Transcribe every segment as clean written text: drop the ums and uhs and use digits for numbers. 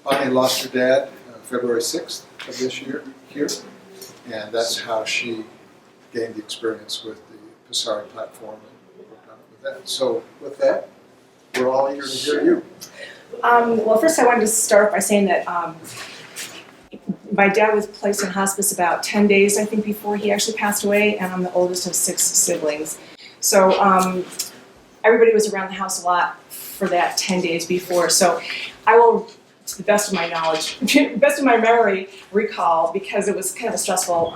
Bonnie lost her dad February 6th of this year here, and that's how she gained the experience with the Passare platform and worked on it with that. So with that, we're all eager to hear you. Well, first I wanted to start by saying that my dad was placed in hospice about 10 days, I think, before he actually passed away, and I'm the oldest of 6 siblings. So everybody was around the house a lot for that 10 days before. So I will, to the best of my knowledge, best of my memory, recall, because it was kind of a stressful,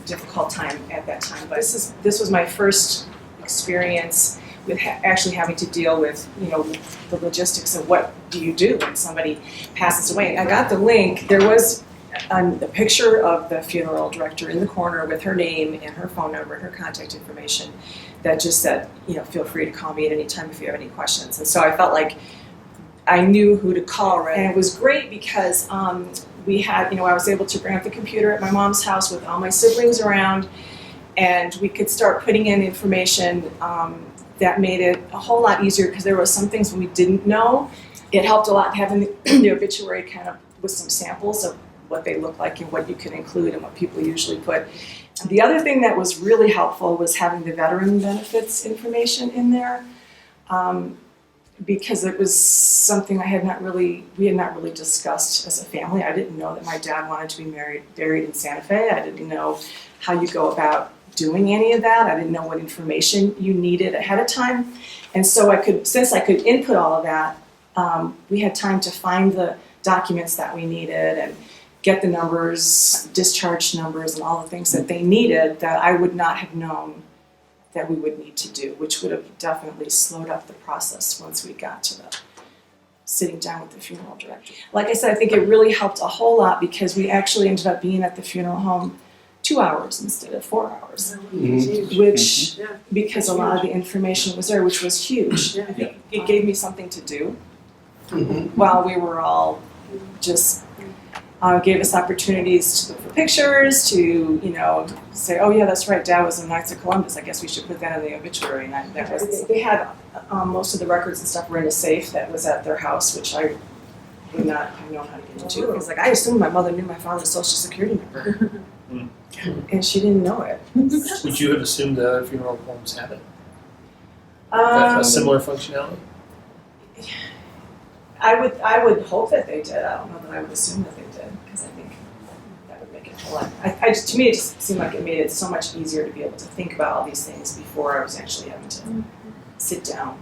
difficult time at that time. But this was my first experience with actually having to deal with, the logistics of what do you do when somebody passes away. I got the link. There was a picture of the funeral director in the corner with her name and her phone number and her contact information that just said, feel free to call me at any time if you have any questions. And so I felt like I knew who to call, right? And it was great because we had, I was able to bring up the computer at my mom's house with all my siblings around, and we could start putting in information that made it a whole lot easier because there were some things we didn't know. It helped a lot having the obituary kind of with some samples of what they look like and what you can include and what people usually put. The other thing that was really helpful was having the veteran benefits information in there, because it was something we had not really discussed as a family. I didn't know that my dad wanted to be buried in Santa Fe. I didn't know how you go about doing any of that. I didn't know what information you needed ahead of time. And so since I could input all of that, we had time to find the documents that we needed and get the numbers, discharge numbers, and all the things that they needed that I would not have known that we would need to do, which would have definitely slowed up the process once we got to the sitting down with the funeral director. Like I said, I think it really helped a whole lot because we actually ended up being at the funeral home 2 hours instead of 4 hours, which, because a lot of the information was there, which was huge. I think it gave me something to do while we were all just, gave us opportunities to look for pictures, to, say, oh yeah, that's right, Dad was in Knights of Columbus, I guess we should put that in the obituary. And they had most of the records and stuff were in a safe that was at their house, which I would not have known how to get into. Because I assumed my mother knew my father's social security number. And she didn't know it. Would you have assumed the other funeral homes had it? A similar functionality? I would hope that they did. I don't know that I would assume that they did, because I think that would make it a whole lot. To me, it just seemed like it made it so much easier to be able to think about all these things before I was actually having to sit down.